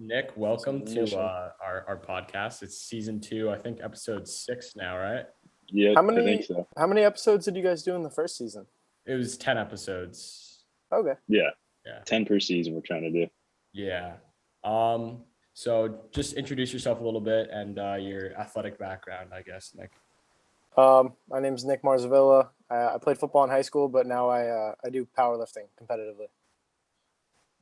Nick, welcome to Mission. our podcast. It's season 2, I think episode 6 now, right? Yeah, How I think many so. how many episodes did you guys do in the first season? It was 10 episodes. Okay. Yeah, Yeah. 10 per season we're trying to do. Yeah. So just introduce yourself a little bit and your athletic background, I guess, Nick. My name's Nick Marzovilla. I played football in high school, but now I do powerlifting competitively.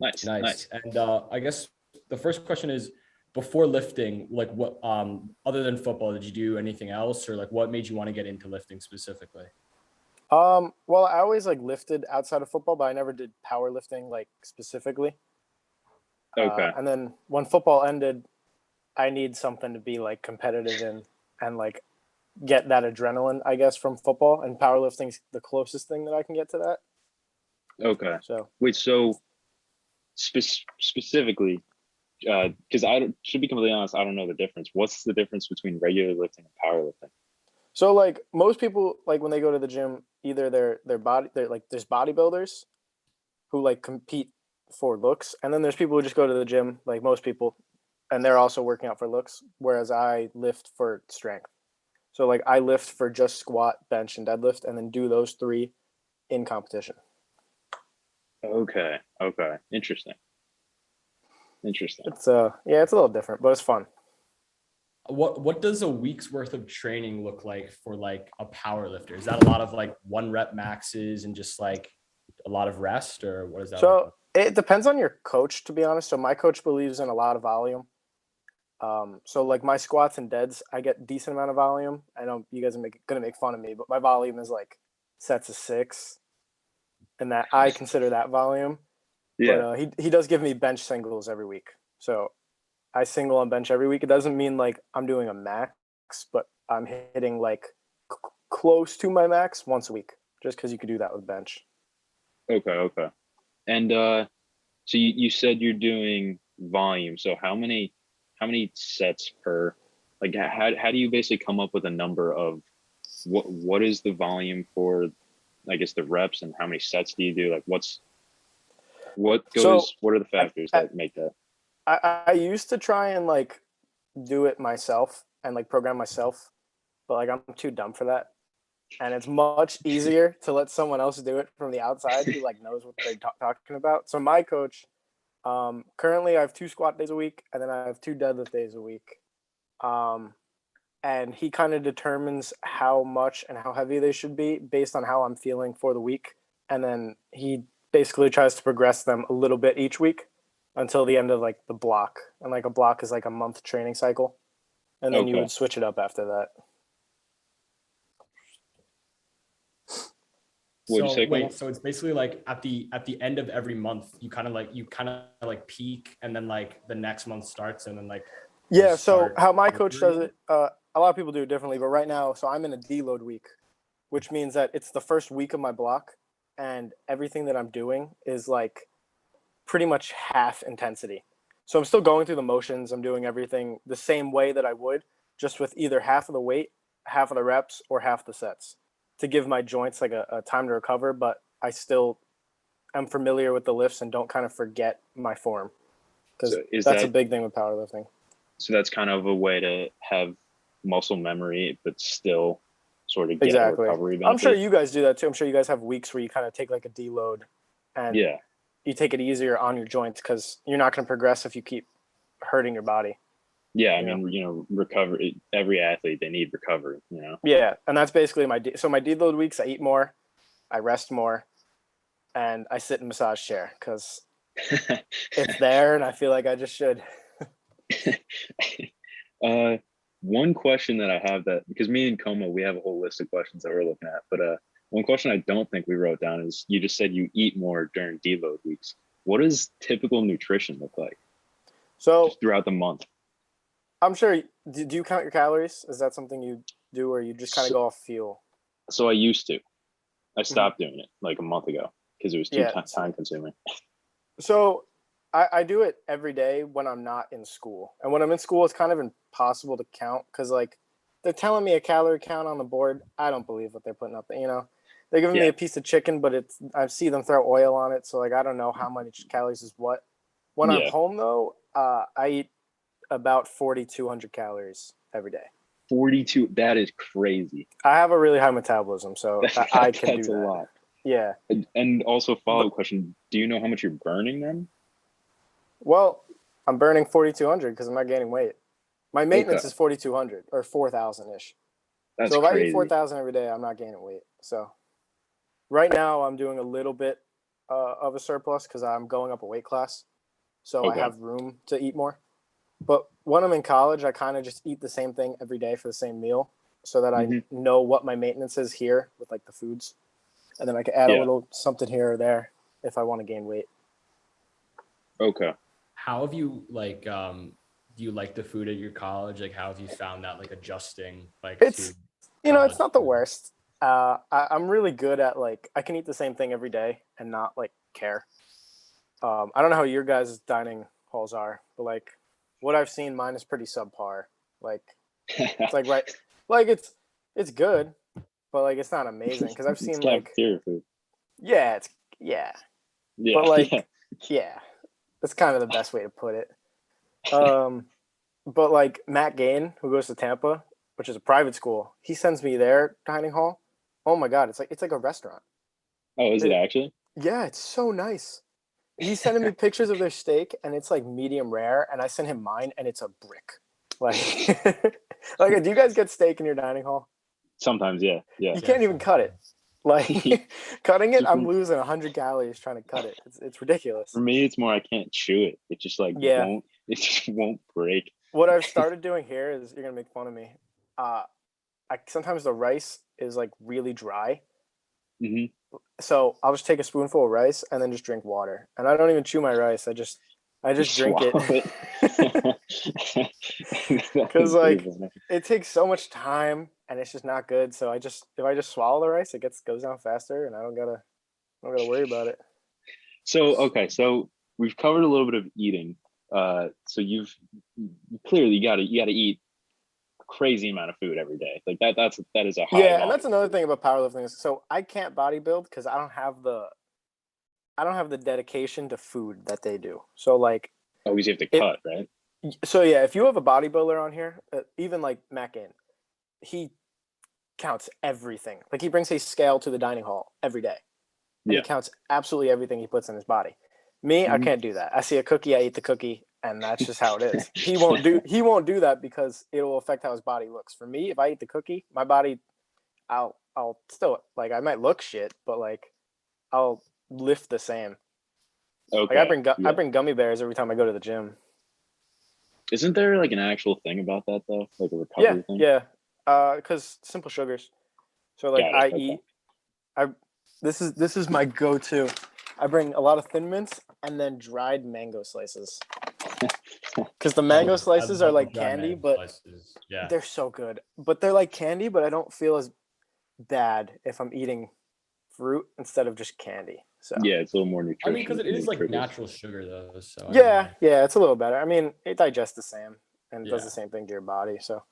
Nice. And I guess the first question is, before lifting, like what other than football, did you do anything else, or like what made you want to get into lifting specifically? Well, I always like lifted outside of football, but I never did powerlifting like specifically. Okay. And then when football ended, I need something to be like competitive in and like get that adrenaline, I guess, from football, and powerlifting's the closest thing that I can get to that. Okay. So Wait, so specifically, because should be completely honest, I don't know the difference. What's the difference between regular lifting and powerlifting? So like most people, like when they go to the gym, either they're like there's bodybuilders who like compete for looks, and then there's people who just go to the gym, like most people, and they're also working out for looks. Whereas I lift for strength. So like I lift for just squat, bench, and deadlift, and then do those three in competition. Okay. Interesting. It's it's a little different, but it's fun. What does a week's worth of training look like for like a power lifter? Is that a lot of like 1 rep maxes and just like a lot of rest, or what is that? So it depends on your coach, to be honest. So my coach believes in a lot of volume. So like my squats and deads, I get decent amount of volume. I know you guys are gonna make fun of me, but my volume is like sets of 6, and that I consider that volume. Yeah. But he does give me bench singles every week. So I single on bench every week. It doesn't mean like I'm doing a max, but I'm hitting like close to my max once a week, just because you could do that with bench. Okay. And so you said you're doing volume. So how many sets per, like how do you basically come up with a number of what is the volume for, I guess, the reps, and how many sets do you do? Like what are the factors that make that? I used to try and like do it myself and like program myself, but like I'm too dumb for that. And it's much easier to let someone else do it from the outside who like knows what they're talking about. So my coach, currently I have 2 squat days a week, and then I have 2 deadlift days a week. And he kind of determines how much and how heavy they should be based on how I'm feeling for the week. And then he basically tries to progress them a little bit each week until the end of like the block. And like a block is like a month training cycle. And then you would switch it up after that. So it's basically like at the end of every month, you kind of like peak, and then like the next month starts, and then like so how my coach does it, a lot of people do it differently, but right now, so I'm in a deload week, which means that it's the first week of my block, and everything that I'm doing is like pretty much half intensity. So I'm still going through the motions. I'm doing everything the same way that I would, just with either half of the weight, half of the reps, or half the sets, to give my joints like a time to recover. But I still am familiar with the lifts and don't kind of forget my form, because that's a big thing with powerlifting. So that's kind of a way to have muscle memory, but still sort of get a recovery benefit. I'm sure you guys do that too. I'm sure you guys have weeks where you kind of take like a deload, and you take it easier on your joints, because you're not going to progress if you keep hurting your body. Yeah, I mean, recovery. Every athlete, they need recovery. Yeah, and that's basically my deload weeks. I eat more, I rest more, and I sit in a massage chair because it's there, and I feel like I just should. One question that I have, that because me and Coma, we have a whole list of questions that we're looking at, but one question I don't think we wrote down is, you just said you eat more during deload weeks. What does typical nutrition look like? So just throughout the month? I'm sure. Do you count your calories? Is that something you do, or you just kind of go off fuel? So I used to. I stopped doing it like a month ago because it was too time consuming. So I do it every day when I'm not in school. And when I'm in school, it's kind of impossible to count, because like they're telling me a calorie count on the board. I don't believe what they're putting up there. They're giving me a piece of chicken, but I see them throw oil on it. So like, I don't know how much calories is what. When I'm home though, I eat about 4,200 calories every day. 42. That is crazy. I have a really high metabolism, so I can do That's that. a lot. Yeah. And also, follow-up question: do you know how much you're burning then? Well, I'm burning 4,200 because I'm not gaining weight. My maintenance Okay. is 4,200 or 4,000 ish. That's So if I eat crazy. 4,000 every day, I'm not gaining weight. So right now I'm doing a little bit of a surplus because I'm going up a weight class. So I Okay. have room to eat more. But when I'm in college, I kind of just eat the same thing every day for the same meal so that I know what my maintenance is here with like the foods. And then I can add a little something here or there if I want to gain weight. Okay. How have you like, do you like the food at your college? Like, how have you found that, like, adjusting, like, It's, to you know, it's college not the food? worst. I'm really good at like, I can eat the same thing every day and not like care. I don't know how your guys' dining halls are, but like what I've seen, mine is pretty subpar. Like it's like like it's good, but like it's not amazing because I've It's seen like cafeteria food. yeah, it's yeah, Yeah. but like yeah, that's kind of the best way to put it. But like Matt Gain, who goes to Tampa, which is a private school, he sends me their dining hall. Oh my god, it's like a restaurant. Oh, is it actually? Yeah, it's so nice. He's sending me pictures of their steak, and it's like medium rare, and I send him mine, and it's a brick. Like, like, do you guys get steak in your dining hall? Sometimes, yeah. You can't even cut it. Like, cutting it, I'm losing 100 calories trying to cut it. It's ridiculous. For me, it's more I can't chew it. It just like Yeah. won't. It just won't break. What I've started doing here is you're gonna make fun of me. I sometimes the rice is like really dry, Hmm. so I'll just take a spoonful of rice and then just drink water, and I don't even chew my rice. I just drink it. Swallow it. That Because is pretty like funny. it takes so much time and it's just not good. So if I just swallow the rice, it goes down faster and I don't gotta worry about it. So okay, so we've covered a little bit of eating. So you've clearly you gotta eat a crazy amount of food every day. Like that is a high Yeah, and that's volume. another thing about powerlifting is so I can't bodybuild because I don't have the dedication to food that they do. So like Always you have to it cut, right? so yeah, if you have a bodybuilder on here, even like Mackin, he counts everything. Like he brings his scale to the dining hall every day. And Yeah. he counts absolutely everything he puts in his body. Me, I can't do that. I see a cookie, I eat the cookie, and that's just how it is. He won't do that because it will affect how his body looks. For me, if I eat the cookie, my body, I'll still like I might look shit, but like I'll lift the same. Like Okay. I bring gummy bears every time I go to the gym. Isn't there like an actual thing about that though? Like a Yeah, recovery thing? yeah. Because simple sugars. So like Got it. Okay. this is my go-to. I bring a lot of Thin Mints and then dried mango slices. Because the mango I slices are love like dry candy, mango but slices. Yeah. they're so good. But they're like candy, but I don't feel as bad if I'm eating fruit instead of just candy. So Yeah, it's a little more I mean, because it is like nutritious. natural sugar though. So I mean, yeah, like, yeah, it's a little better. I mean, it digests the same and does yeah. the same thing to your body, so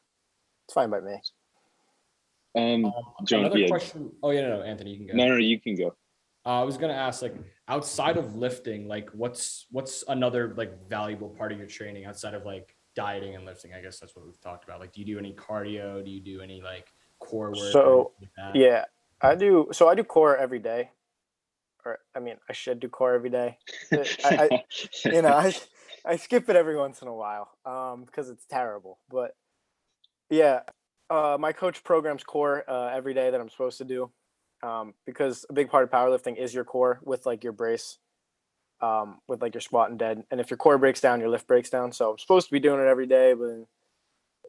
it's fine by me. John, Another yeah. question. Oh yeah, no, Anthony, you can go. No, you can go. I was gonna ask, like, outside of lifting, like, what's another like valuable part of your training outside of like dieting and lifting? I guess that's what we've talked about. Like, do you do any cardio? Do you do any like core work or anything So like that? yeah, I do. So I do core every day, or I mean, I should do core every day. I you know, I skip it every once in a while because it's terrible. But yeah, my coach programs core every day that I'm supposed to do because a big part of powerlifting is your core with like your brace, with like your squat and dead. And if your core breaks down, your lift breaks down. So I'm supposed to be doing it every day, but you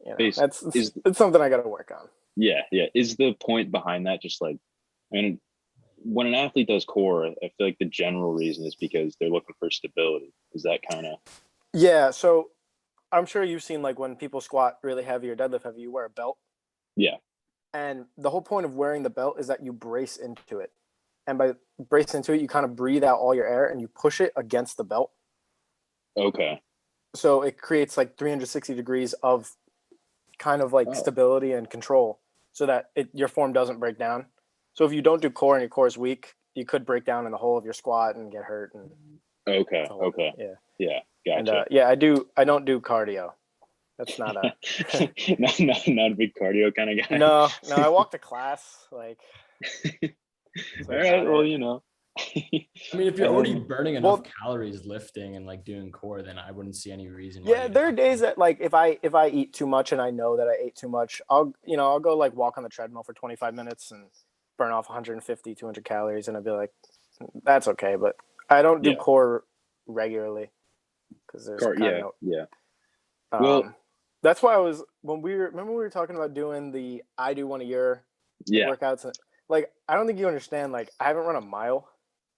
know, it's something I got to work on. Yeah. Is the point behind that just like, I mean, when an athlete does core, I feel like the general reason is because they're looking for stability. Is that kind of? Yeah. So I'm sure you've seen like when people squat really heavy or deadlift heavy, you wear a belt. Yeah. And the whole point of wearing the belt is that you brace into it. And by brace into it, you kind of breathe out all your air and you push it against the belt. Okay. So it creates like 360 degrees of kind of like stability and control so that your form doesn't break down. So if you don't do core and your core is weak, you could break down in the whole of your squat and get hurt. And Okay. yeah. Yeah. And Gotcha. I don't do cardio. That's not a not a big cardio kind of guy. no. I walk to class like. All right. Well, I mean, if you're already burning enough well, calories lifting and like doing core, then I wouldn't see any reason. Yeah, there are days that like if I eat too much and I know that I ate too much, I'll go like walk on the treadmill for 25 minutes and burn off 150, 200 calories, and I'd be like, that's okay. But I don't do core regularly because there's yeah. Well, that's why when we were talking about doing the I do one a year workouts. Like I don't think you understand. Like I haven't run a mile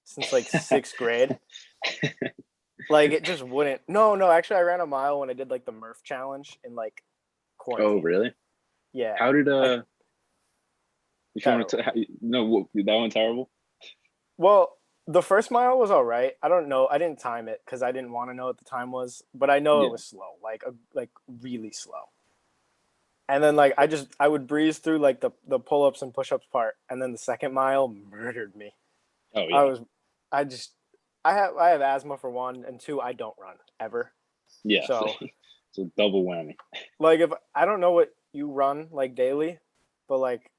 since like 6th grade. Like it just wouldn't. No. Actually, I ran a mile when I did like the Murph challenge in like quarantine. Oh, really? Yeah. How did if you want to? No, that went terrible. Well, the first mile was all right. I don't know. I didn't time it because I didn't want to know what the time was, but I know it was slow, like really slow. And then like I would breeze through like the pull-ups and push-ups part, and then the second mile murdered me. Oh yeah. I have asthma for one, and two, I don't run ever. Yeah. So it's a double whammy. Like if I don't know what you run like daily, but like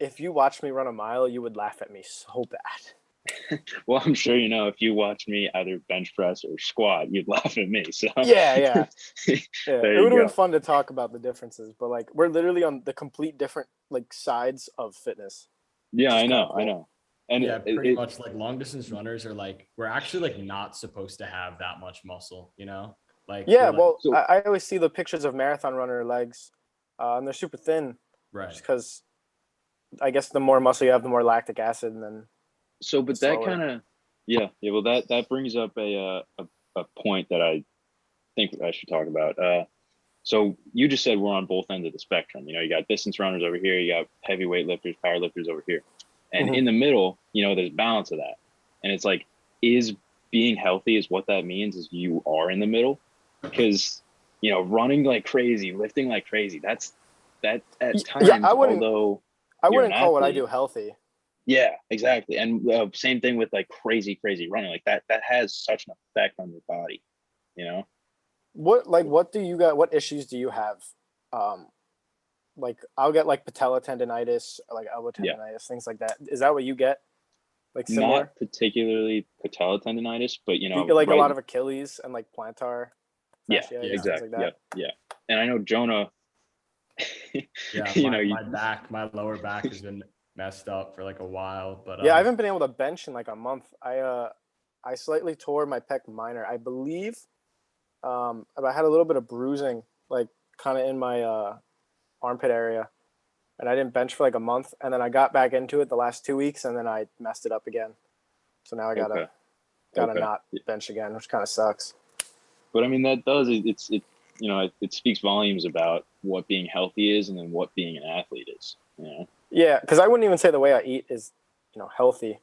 if you watched me run a mile, you would laugh at me so bad. Well, I'm sure if you watch me either bench press or squat, you'd laugh at me. So yeah. It would have been fun to talk about the differences, but like we're literally on the complete different like sides of fitness. Yeah, I know. And yeah, pretty much like long distance runners are like, we're actually like not supposed to have that much muscle, Like well, I always see the pictures of marathon runner legs, and they're super thin, right? Just because I guess the more muscle you have, the more lactic acid, and then. So, but that kind of, well, that brings up a point that I think I should talk about. So you just said we're on both ends of the spectrum. You got distance runners over here, you got heavyweight lifters, power lifters over here, and in the middle, there's balance of that. And it's like, is being healthy is what that means is you are in the middle, because running like crazy, lifting like crazy. That's that at times. Yeah, I wouldn't call what I do healthy. Yeah, exactly. And same thing with like crazy running. Like that has such an effect on your body, What do you got? What issues do you have? Like I'll get like patella tendonitis, or like elbow tendonitis, things like that. Is that what you get? Like similar? Not particularly patella tendonitis, but like a lot of Achilles and like plantar fascia, exactly. Like that. Yeah. And I know Jonah. my lower back has been messed up for like a while, but I haven't been able to bench in like a month. I slightly tore my pec minor, I believe. I had a little bit of bruising, like kind of in my armpit area, and I didn't bench for like a month, and then I got back into it the last 2 weeks, and then I messed it up again. So now I gotta not bench again, which kind of sucks. But I mean, that does it speaks volumes about what being healthy is, and then what being an athlete is. Yeah, because I wouldn't even say the way I eat is, healthy.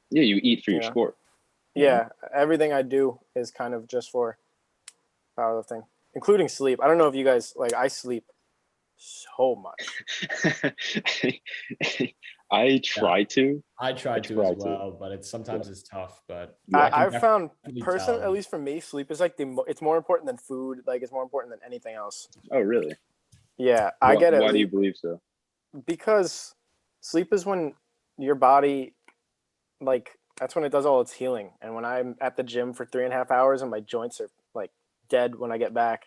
Yeah, you eat for your sport. Yeah, everything I do is kind of just for powerlifting, including sleep. I don't know if you guys I sleep so much. I try to as well, but it's tough. But I've found personally, at least for me, sleep is like it's more important than food. Like it's more important than anything else. Oh, really? Yeah, I get it. Why do you believe so? Because sleep is when your body, that's when it does all its healing. And when I'm at the gym for 3.5 hours and my joints are like dead when I get back,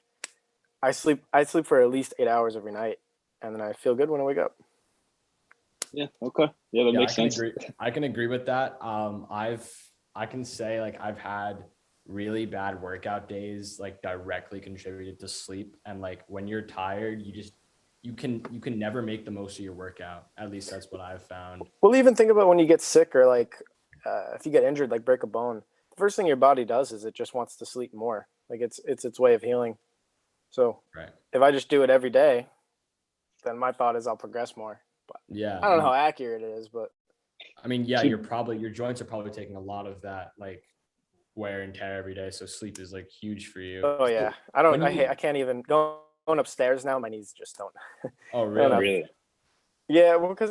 I sleep for at least 8 hours every night, and then I feel good when I wake up. Yeah. Okay. Yeah, that makes sense. I can agree with that. I can say like I've had really bad workout days like directly contributed to sleep, and like when you're tired, you can never make the most of your workout. At least that's what I've found. Well, even think about when you get sick or like if you get injured, like break a bone. The first thing your body does is it just wants to sleep more. Like it's its way of healing. So if I just do it every day, then my thought is I'll progress more. But I don't know how accurate it is, but I mean, your joints are probably taking a lot of that like wear and tear every day. So sleep is like huge for you. Oh yeah, I can't even going upstairs now. My knees just don't. Oh really? Yeah, well, because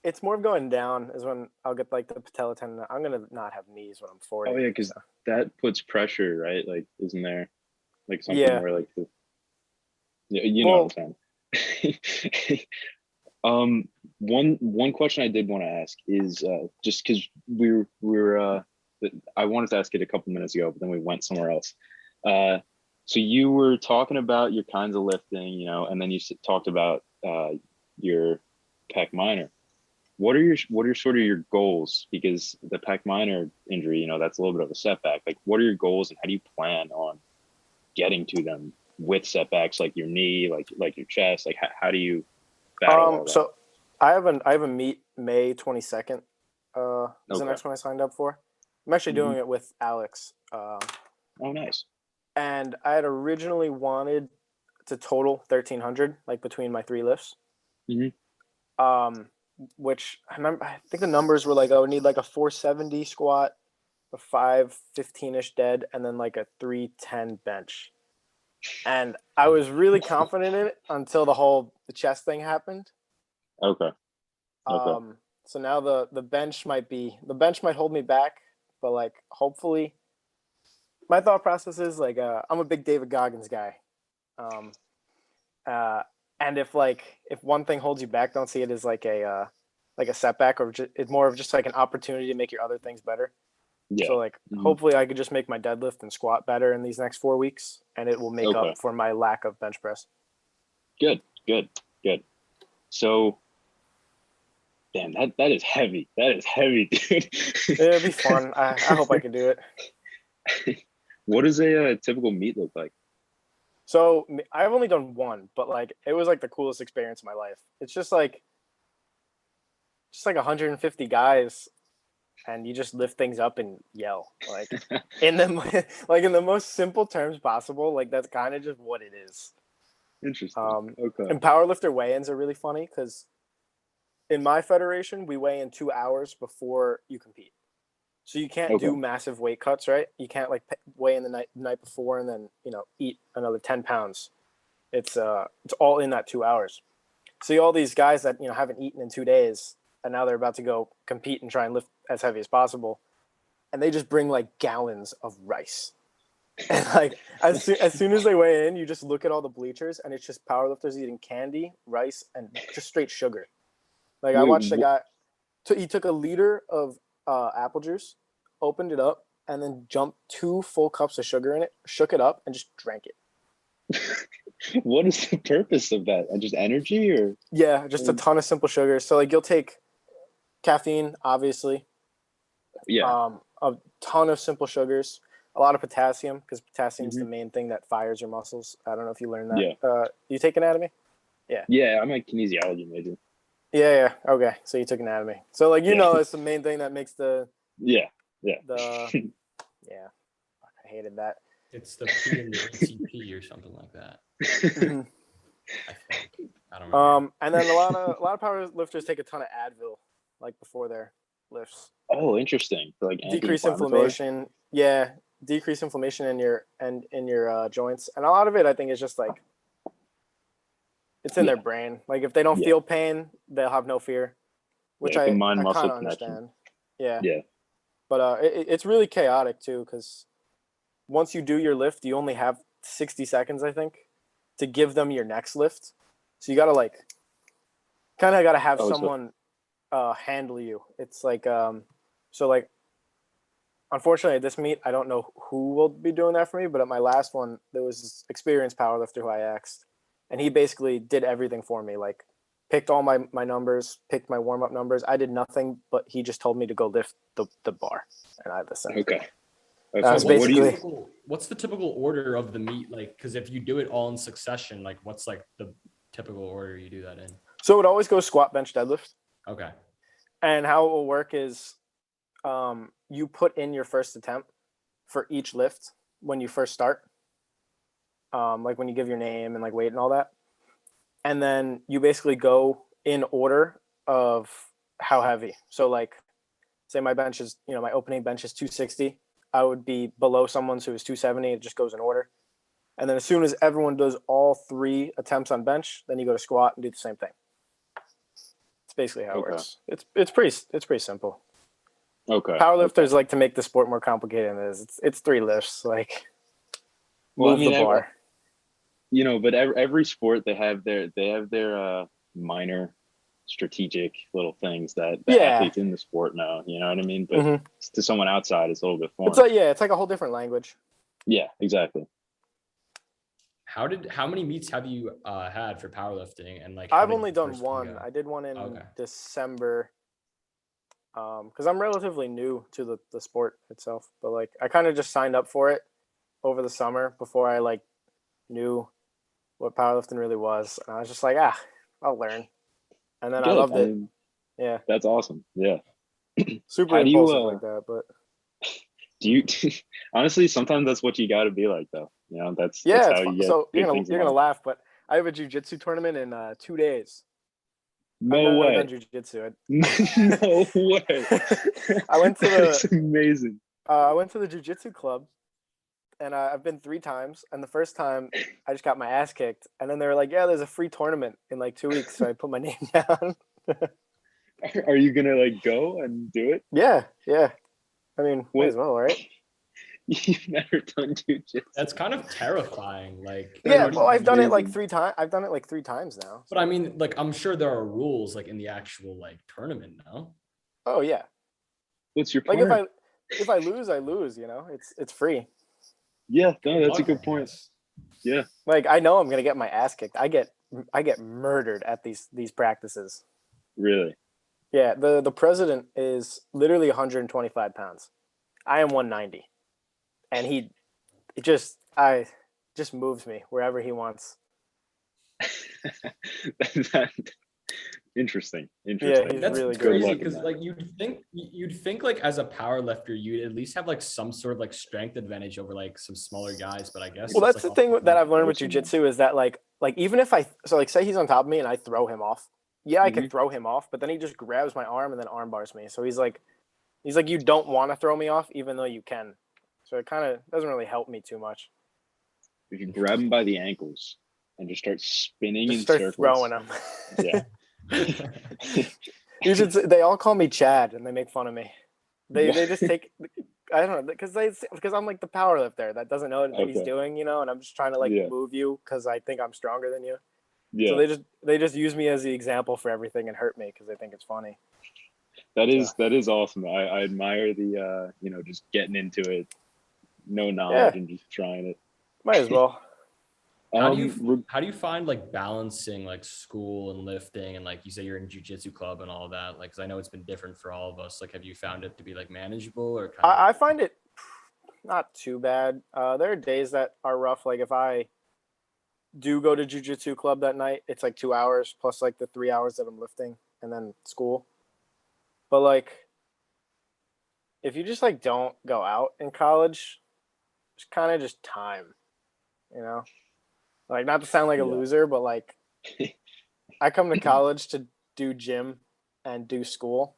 it's more of going down is when I'll get like the patella tendon. I'm gonna not have knees when I'm 40. Oh yeah, because so. that puts pressure, right? Like, isn't there like something Yeah. where like you know Well, what I'm saying? One question I did want to ask is just because I wanted to ask it a couple minutes ago, but then we went somewhere else. So you were talking about your kinds of lifting, you know, and then you talked about your pec minor. What are sort of your goals? Because the pec minor injury, you know, that's a little bit of a setback. Like, what are your goals, and how do you plan on getting to them with setbacks, like your knee, like your chest? Like, how do you battle all that? so I have a meet May 22nd. Is the next one I signed up for. I'm actually doing it with Alex. Oh, nice. And I had originally wanted to total 1,300, like between my 3 lifts. Which I remember, I think the numbers were like I would need like a 470 squat, a 515-ish dead, and then like a 310 bench. And I was really confident in it until the chest thing happened. Okay. So now the bench might hold me back, but like hopefully, my thought process is like I'm a big David Goggins guy, and if one thing holds you back, don't see it as like a setback, or it's more of just like an opportunity to make your other things better. Yeah. So like hopefully I could just make my deadlift and squat better in these next 4 weeks, and it will make up for my lack of bench press. Good. So, damn, that is heavy. That is heavy, dude. It'll be fun. I hope I can do it. What does a typical meet look like? So I've only done one, but like it was like the coolest experience of my life. It's just like 150 guys, and you just lift things up and yell like in the most simple terms possible. Like that's kind of just what it is. Interesting. And powerlifter weigh-ins are really funny because in my federation we weigh in 2 hours before you compete, so you can't do massive weight cuts, right? You can't like weigh in the night before and then eat another 10 pounds. It's all in that 2 hours. So all these guys that haven't eaten in 2 days, and now they're about to go compete and try and lift as heavy as possible, and they just bring like gallons of rice. And like as soon as they weigh in, you just look at all the bleachers, and it's just powerlifters eating candy, rice, and just straight sugar. Like I watched a guy, he took a liter of apple juice, opened it up, and then dumped 2 full cups of sugar in it, shook it up, and just drank it. What is the purpose of that? Just energy, or? Yeah, just a ton of simple sugars. So like you'll take caffeine, obviously. Yeah. A ton of simple sugars, a lot of potassium, because potassium is the main thing that fires your muscles. I don't know if you learned that. Yeah. You take anatomy? Yeah. Yeah, I'm a kinesiology major. Yeah. Okay, so you took anatomy. So like it's the main thing that makes the yeah. I hated that. It's the P and the ATP or something like that. I think. I don't know. And then a lot of power lifters take a ton of Advil like before their lifts. Oh, interesting. For like Decrease inflammation. Yeah, decrease inflammation in your joints, and a lot of it I think is just like it's in their brain. Like if they don't feel pain, they'll have no fear, which I kind of understand. Yeah. But it's really chaotic too, because once you do your lift, you only have 60 seconds, I think, to give them your next lift. So you gotta have someone handle you. It's like so like unfortunately at this meet I don't know who will be doing that for me, but at my last one there was this experienced powerlifter who I asked, and he basically did everything for me. Like picked all my numbers, picked my warm-up numbers. I did nothing, but he just told me to go lift the bar, and I listened. Okay. That's basically what's the typical order of the meet? Like, because if you do it all in succession, like what's like the typical order you do that in? So it always goes squat, bench, deadlift. Okay. And how it will work is you put in your first attempt for each lift when you first start. Like when you give your name and like weight and all that. And then you basically go in order of how heavy. So like say my bench is, my opening bench is 260. I would be below someone's who is 270. It just goes in order. And then as soon as everyone does all 3 attempts on bench, then you go to squat and do the same thing. It's basically how it Okay. works. It's pretty simple. Okay. Powerlifters like to make the sport more complicated than it is. It's 3 lifts. Like, Well, I move the mean, bar. but every sport they have their minor strategic little things that the Yeah. athletes in the sport know. You know what I mean? But Mhm. to someone outside, it's a little bit It's foreign. like it's like a whole different language. Yeah, exactly. How many meets have you had for powerlifting, and like I've only done one. go? I did one in Okay. December. Because I'm relatively new to the sport itself, but like I kind of just signed up for it over the summer before I like knew what powerlifting really was, and I was just like, I'll learn, and then I Good. loved it. Yeah, That's awesome. Yeah. super How do you impulsive like that, but do you honestly sometimes that's what you got to be like though. You know, that's yeah, it's how fun. you get So good things in you're gonna life. laugh, but I have a jujitsu tournament in 2 days. I've No never way. done jujitsu. No way. I went to That's amazing. I went to the jujitsu club, and I've been 3 times. And the first time, I just got my ass kicked. And then they were like, "Yeah, there's a free tournament in like 2 weeks." So I put my name down. Are you gonna like go and do it? Yeah. I mean, might What? as well, right? You've never done jujitsu. That's kind of terrifying. Like, That Yeah. is Well, I've done it like amazing. 3 times. I've done it like 3 times now. but I mean, like, I'm sure there are rules like in the actual like tournament. No. Oh yeah. What's your Like point? if I lose, I lose. You know, it's free. Yeah, no, Good that's a luck, good I point. guess. Yeah. Like I know I'm gonna get my ass kicked. I get murdered at these practices. Really. Yeah. The president is literally 125 pounds. I am 190, and I just moves me wherever he wants. That- interesting. Yeah, Interesting. he's That's really Good good. crazy luck in because that. like you'd think like as a power lifter you'd at least have like some sort of like strength advantage over like some smaller guys, but I guess Well, it's that's like the thing that I've learned with Fortunate. jujitsu is that like even if like say he's on top of me and I throw him off, yeah, I can throw him off, but then he just grabs my arm and then arm bars me. So he's like you don't want to throw me off even though you can. So it kind of doesn't really help me too much. If you grab him by the ankles and just start spinning Just in start circles. throwing him. Yeah. They all call me Chad and they make fun of me. They just take I don't know because I'm like the power lifter that doesn't know what he's Okay. doing, and I'm just trying to like Yeah. move you because I think I'm stronger than you. Yeah. So they just use me as the example for everything and hurt me because they think it's funny. That is awesome. I admire the just getting into it, no knowledge Yeah, and just trying it. might as well. how do you find like balancing like school and lifting, and like you say you're in jiu-jitsu club and all that, like because I know it's been different for all of us. Like have you found it to be like manageable or kind of I find it not too bad. There are days that are rough. Like if I do go to jujitsu club that night, it's like 2 hours plus like the 3 hours that I'm lifting and then school. But like if you just like don't go out in college, it's kind of just time, you know? Like not to sound like a Yeah. loser, but like I come to college to do gym and do school.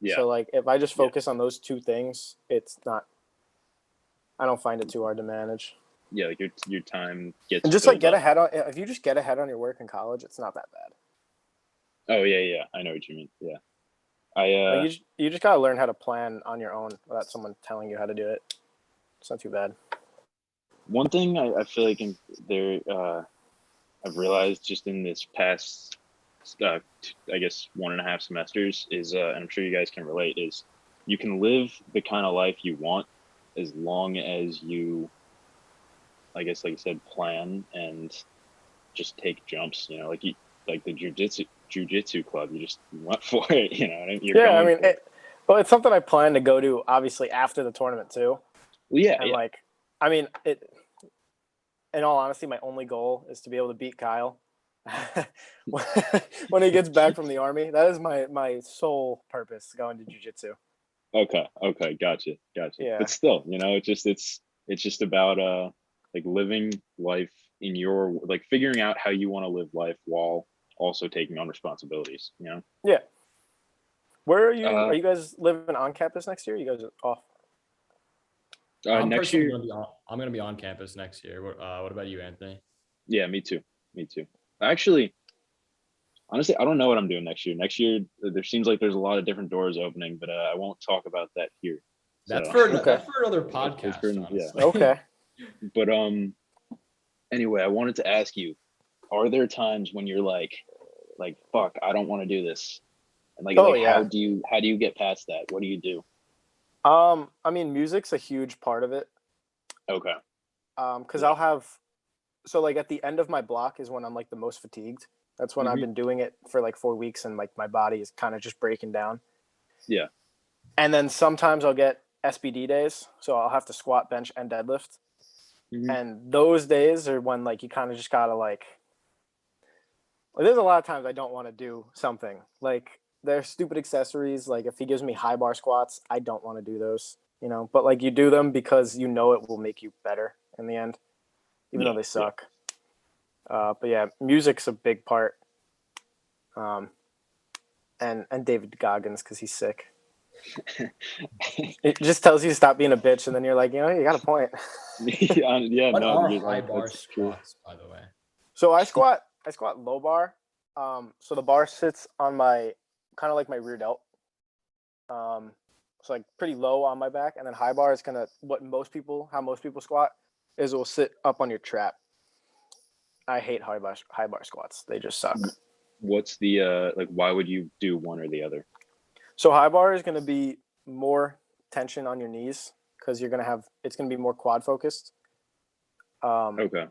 Yeah. So like if I just focus on those 2 things, I don't find it too hard to manage. Yeah, like your time gets And just like filled up. if you just get ahead on your work in college, it's not that bad. Oh yeah. I know what you mean. Yeah. Like you just gotta learn how to plan on your own without someone telling you how to do it. It's not too bad. One thing I feel like I've realized just in this past I guess 1.5 semesters is and I'm sure you guys can relate, is you can live the kind of life you want as long as you, I guess like you said, plan and just take jumps, like the jujitsu club, you just went for it, what I mean? You're Yeah, I going mean, for it. it's something I plan to go to obviously after the tournament too. Well, yeah, And like, I mean, in all honesty, my only goal is to be able to beat Kyle when he gets back from the army. That is my sole purpose going to jiu-jitsu. Okay, gotcha. Yeah. But still, it's just about like living life in your, like figuring out how you want to live life while also taking on responsibilities, Yeah. Where are you? Are you guys living on campus next year? You guys are off? I'm Next personally year. I'm gonna be on campus next year. What about you, Anthony? Yeah, me too. Actually, honestly, I don't know what I'm doing next year. Next year, there seems like there's a lot of different doors opening, but I won't talk about that here. That's So for Okay. that's for another it's podcast, for, yeah. honestly. Okay. But anyway, I wanted to ask you, are there times when you're like fuck, I don't want to do this? And Oh, like yeah. how do you get past that? What do you do? I mean, music's a huge part of it. Okay. Because I'll have, so like at the end of my block is when I'm like the most fatigued. That's when I've been doing it for like 4 weeks and like my body is kind of just breaking down. Yeah. And then sometimes I'll get SBD days, so I'll have to squat, bench, and deadlift. Mhm. And those days are when like you kind of just gotta like there's a lot of times I don't want to do something. Like there's stupid accessories. Like if he gives me high bar squats, I don't want to do those, you know. But like you do them because you know it will make you better in the end, even though they suck. But yeah, music's a big part. And David Goggins because he's sick. It just tells you to stop being a bitch, and then you're like, you know, you got a point. Yeah, What no, are you're high like, bar that's true. squats, by the way? So I squat low bar. So the bar sits on my kind of like my rear delt. So like pretty low on my back, and then high bar is gonna how most people squat is it will sit up on your trap. I hate high bar squats. They just suck. What's the like? Why would you do one or the other? So high bar is gonna be more tension on your knees because it's gonna be more quad focused. Okay.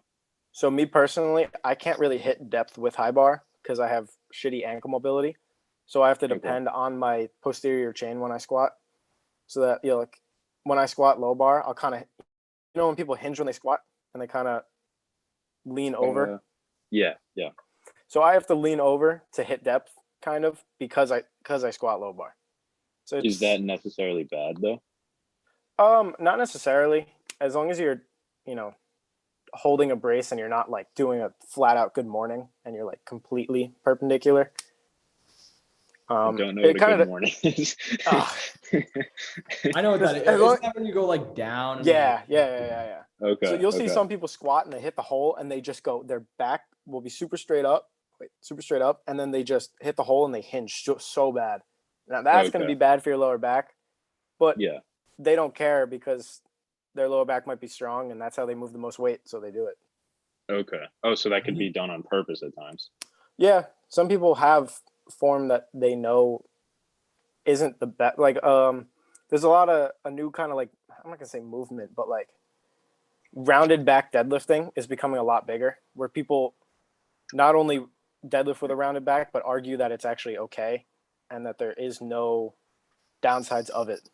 So me personally, I can't really hit depth with high bar because I have shitty ankle mobility. So I have to depend on my posterior chain when I squat. So that, you know, like when I squat low bar, I'll kind of, you know, when people hinge when they squat and they kind of lean over. Yeah. So I have to lean over to hit depth kind of because I squat low bar. So Is that necessarily bad though? not necessarily, as long as you're, you know, holding a brace and you're not like doing a flat out good morning and you're like completely perpendicular. I don't know what a good morning is. I know what that is. Isn't that when you go like down? And Yeah. Okay. So you'll see some people squat and they hit the hole and they just go, their back will be super straight up, and then they just hit the hole and they hinge so bad. Now that's going to be bad for your lower back, but yeah, they don't care because their lower back might be strong and that's how they move the most weight, so they do it. Okay. Oh, so that could be done on purpose at times. Yeah, some people have form that they know isn't the best. Like, there's a new kind of like, I'm not gonna say movement, but like rounded back deadlifting is becoming a lot bigger, where people not only deadlift with a rounded back, but argue that it's actually okay, and that there is no downsides of it.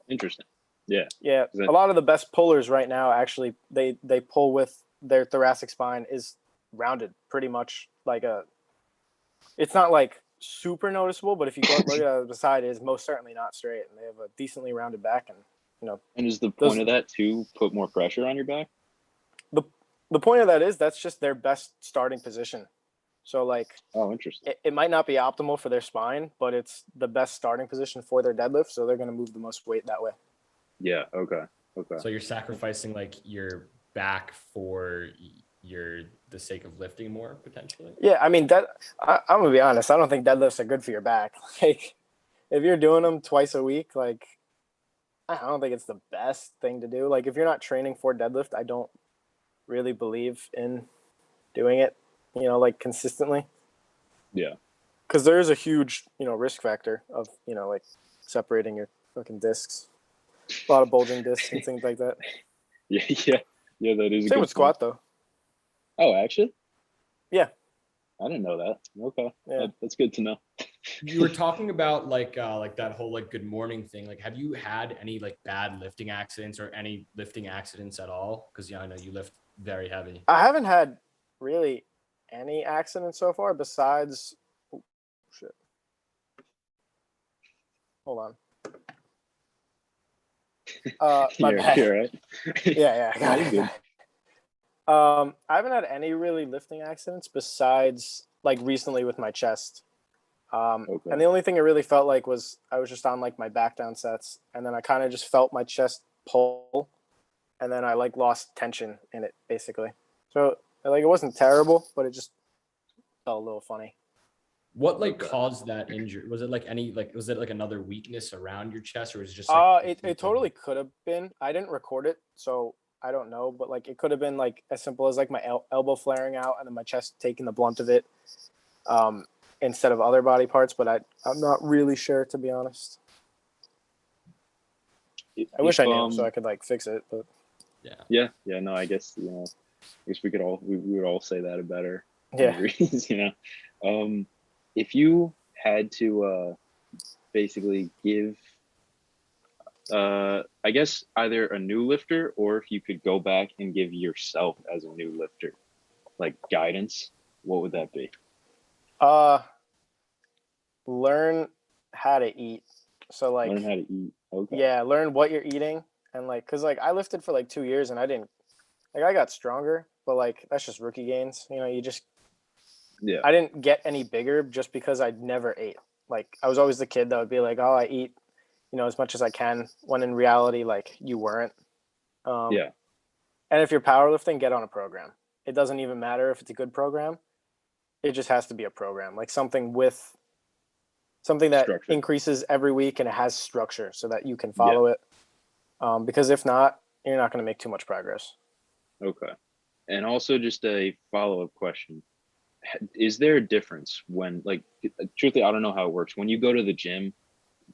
Interesting. Yeah. Yeah, a lot of the best pullers right now actually they pull with their thoracic spine is rounded, pretty much like a. It's not like super noticeable, but if you look at the side, it is most certainly not straight, and they have a decently rounded back, and you know. And is the point of that to put more pressure on your back? The point of that is that's just their best starting position. So like, oh, interesting. It might not be optimal for their spine, but it's the best starting position for their deadlift, so they're going to move the most weight that way. Yeah. Okay. So you're sacrificing like your back for the sake of lifting more potentially. Yeah, I mean I'm gonna be honest. I don't think deadlifts are good for your back. Like, if you're doing them twice a week, like, I don't think it's the best thing to do. Like, if you're not training for deadlift, I don't really believe in doing it, you know, like consistently. Yeah. Because there is a huge, you know, risk factor of, you know, like separating your fucking discs. A lot of bulging discs and things like that. Yeah. That is. Same with squat though. Oh, actually. Yeah. I didn't know that. Okay. Yeah. That's good to know. You were talking about like that whole like good morning thing. Like, have you had any like bad lifting accidents or any lifting accidents at all? Because I know you lift very heavy. I haven't had really any accidents so far besides. Oh, shit. Hold on. My bad. You're right. Yeah, I got it. Good. I haven't had any really lifting accidents besides like recently with my chest. And the only thing it really felt like was I was just on like my back down sets, and then I kind of just felt my chest pull, and then I like lost tension in it basically. So like it wasn't terrible, but it just felt a little funny. What like Okay. caused that injury? Was it like was it like another weakness around your chest, or was it just like It totally could have been. I didn't record it, so I don't know. But like, it could have been like as simple as like my elbow flaring out and then my chest taking the blunt of it, instead of other body parts. But I'm not really sure, to be honest. I wish I knew so I could like fix it. But yeah. No, I guess we would all say that better. Yeah. Injuries, if you had to basically give I guess either a new lifter, or if you could go back and give yourself as a new lifter like guidance, what would that be? Learn how to eat. So like, Learn how to eat. Okay. yeah, learn what you're eating, and like, cause like I lifted for like 2 years and I got stronger, but like that's just rookie gains. I didn't get any bigger just because I never ate. Like I was always the kid that would be like, oh, I eat, as much as I can, when in reality, like you weren't. And if you're powerlifting, get on a program. It doesn't even matter if it's a good program. It just has to be a program, like something that Structure. increases every week and it has structure so that you can follow it. Because if not, you're not going to make too much progress. Okay. And also just a follow-up question. Is there a difference when, like, truthfully, I don't know how it works. When you go to the gym,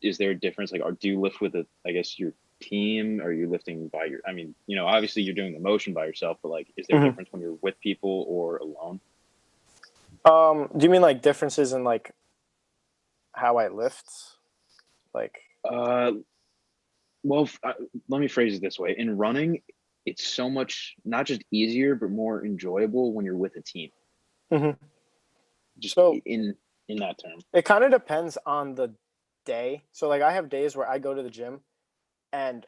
is there a difference? Like, do you lift with your team? Are you lifting by obviously you're doing the motion by yourself, but like, is there a difference when you're with people or alone? Do you mean like differences in like how I lift? Like, well, let me phrase it this way. In running, it's so much not just easier, but more enjoyable when you're with a team. Just so, in that term. It kind of depends on the day. So like I have days where I go to the gym and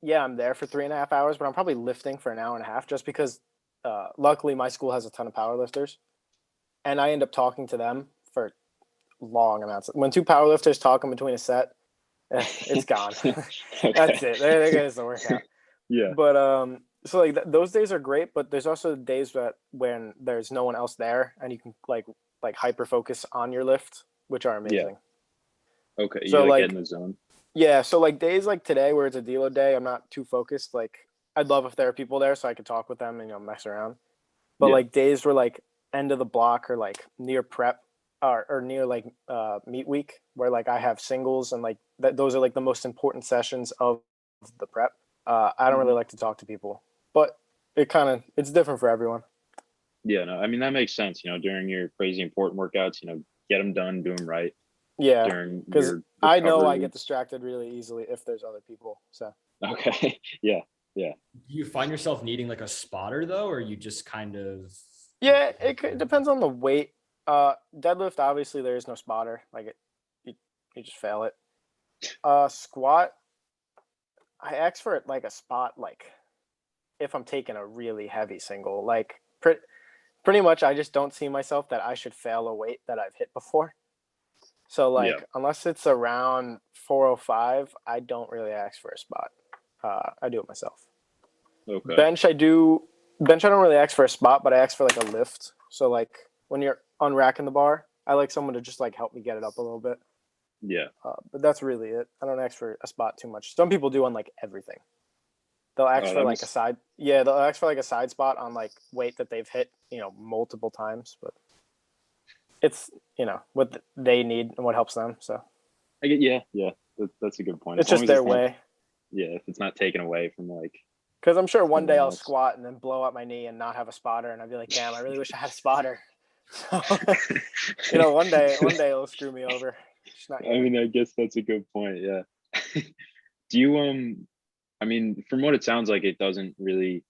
I'm there for 3.5 hours, but I'm probably lifting for an hour and a half just because luckily my school has a ton of powerlifters and I end up talking to them for long amounts. When two powerlifters talk in between a set, it's gone. Okay. That's it. They're going to work out. Yeah. But so like those days are great, but there's also days when there's no one else there and you can like hyper focus on your lift, which are amazing. Yeah. Okay. So you get in the zone. Yeah. So like days like today where it's a deload day, I'm not too focused. Like I'd love if there are people there so I could talk with them and mess around. But like days where like end of the block or like near prep or near like meet week where like I have singles and like those are like the most important sessions of the prep. I don't really like to talk to people, but it's different for everyone. Yeah, no, I mean, that makes sense. During your crazy important workouts, get them done, do them right. Yeah, because I know I get distracted really easily if there's other people. So okay, yeah. Do you find yourself needing like a spotter though, or you just kind of? Yeah, it depends on the weight. Deadlift, obviously, there is no spotter. Like you just fail it. Squat, I ask for like a spot, like if I'm taking a really heavy single, like pretty much I just don't see myself that I should fail a weight that I've hit before. So like, unless it's around 405, I don't really ask for a spot. I do it myself. Okay. Bench, I don't really ask for a spot, but I ask for like a lift. So like when you're unracking the bar, I like someone to just like help me get it up a little bit. Yeah. But that's really it. I don't ask for a spot too much. Some people do on like everything. They'll ask for like a side. Yeah, they'll ask for like a side spot on like weight that they've hit, multiple times. But it's what they need and what helps them. So. I get yeah. That's a good point. It's just their way. If it's not taken away from like. Because I'm sure one day I'll squat and then blow up my knee and not have a spotter, and I'll be like, damn, I really wish I had a spotter. So, one day it'll screw me over. I mean, I guess that's a good point. Yeah. Do you I mean, from what it sounds like, it doesn't really,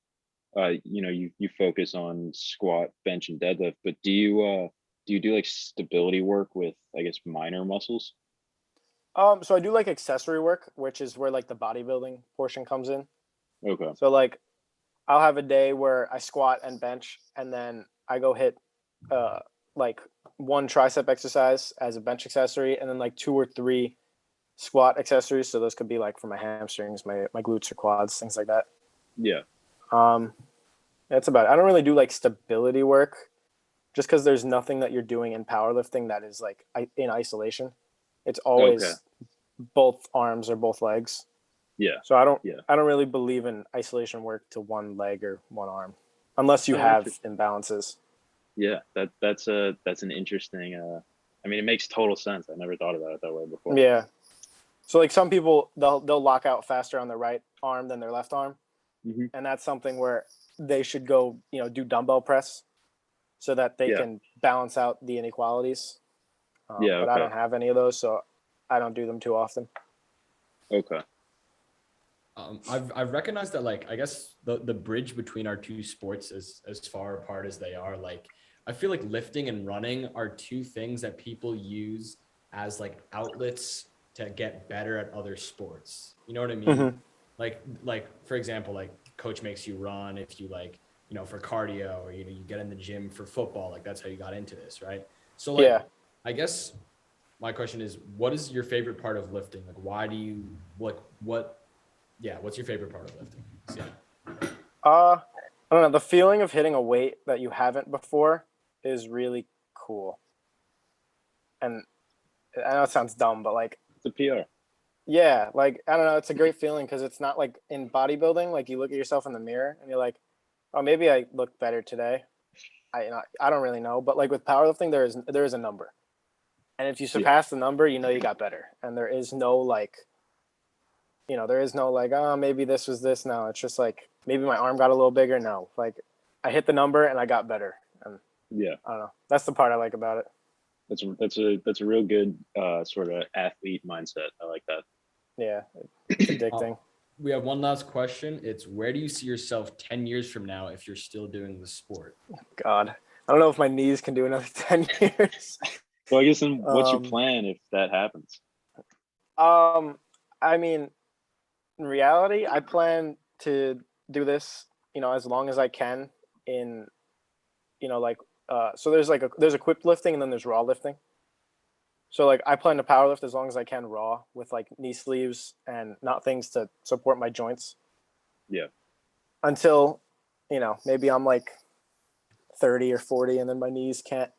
you focus on squat, bench, and deadlift. But do you do like stability work with, I guess, minor muscles? So I do like accessory work, which is where like the bodybuilding portion comes in. Okay. So like, I'll have a day where I squat and bench, and then I go hit like one tricep exercise as a bench accessory, and then like 2 or 3 squat accessories. So those could be like for my hamstrings, my glutes or quads, things like that. Yeah. That's about it. I don't really do like stability work. just because there's nothing that you're doing in powerlifting that is like in isolation. It's Okay. always both arms or both legs. Yeah. So I don't really believe in isolation work to one leg or one arm, unless you Oh, have imbalances. Yeah, that's an interesting. I mean, it makes total sense. I never thought about it that way before. Yeah. So like some people, they'll lock out faster on their right arm than their left arm, and that's something where they should go, do dumbbell press, so that they can balance out the inequalities. But I don't have any of those, so I don't do them too often. Okay. I've recognized that, like, I guess the bridge between our two sports is as far apart as they are. Like, I feel like lifting and running are two things that people use as like outlets to get better at other sports. You know what I mean? Mm-hmm. Like for example, like coach makes you run if you like, for cardio, or, you get in the gym for football. Like that's how you got into this, right? So like, I guess my question is, what is your favorite part of lifting? Like, why do you what's your favorite part of lifting? I don't know. The feeling of hitting a weight that you haven't before is really cool. And I know it sounds dumb, but like, it's a PR. Yeah, like, I don't know. It's a great feeling because it's not like in bodybuilding. Like you look at yourself in the mirror and you're like, oh, maybe I look better today. I don't really know. But like with powerlifting, there is a number. And if you surpass the number, you got better. And there is no like, oh, maybe this was this. No, it's just like, maybe my arm got a little bigger. No, like I hit the number and I got better. And I don't know. That's the part I like about it. That's a real good sort of athlete mindset. I like that. Yeah, it's addicting. We have one last question. It's, where do you see yourself 10 years from now if you're still doing the sport? God, I don't know if my knees can do another 10 years. Well, I guess then what's your plan if that happens? I mean, in reality, I plan to do this, as long as I can in, so there's equipped lifting and then there's raw lifting. So like I plan to power lift as long as I can raw with like knee sleeves and not things to support my joints. Yeah. Until, maybe I'm like 30 or 40 and then my knees can't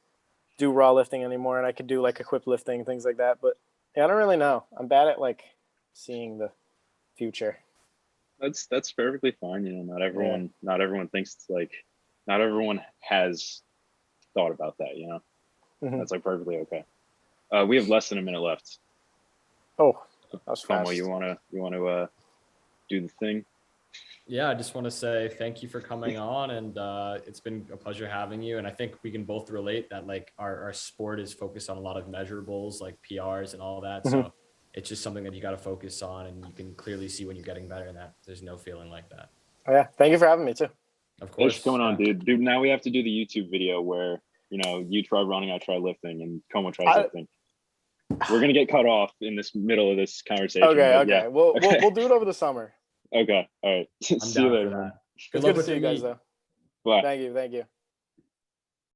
do raw lifting anymore and I could do like equipped lifting, things like that. But yeah, I don't really know. I'm bad at like seeing the future. That's perfectly fine. Not everyone thinks it's like, not everyone has thought about that, Mm-hmm. That's like perfectly okay. We have less than a minute left. Oh, that was fast. Como, you want to do the thing? Yeah, I just want to say thank you for coming on, and it's been a pleasure having you. And I think we can both relate that like our sport is focused on a lot of measurables like PRs and all that. Mm-hmm. So it's just something that you got to focus on, and you can clearly see when you're getting better in that. There's no feeling like that. Oh, yeah. Thank you for having me too. Of course. Thanks for coming on, dude. Now we have to do the YouTube video where, you try running, I try lifting, and Como tries lifting. We're going to get cut off in this middle of this conversation. Okay. Yeah. We'll do it over the summer. Okay. All right. See you later, man. It's good to see you guys, though. Bye. Thank you.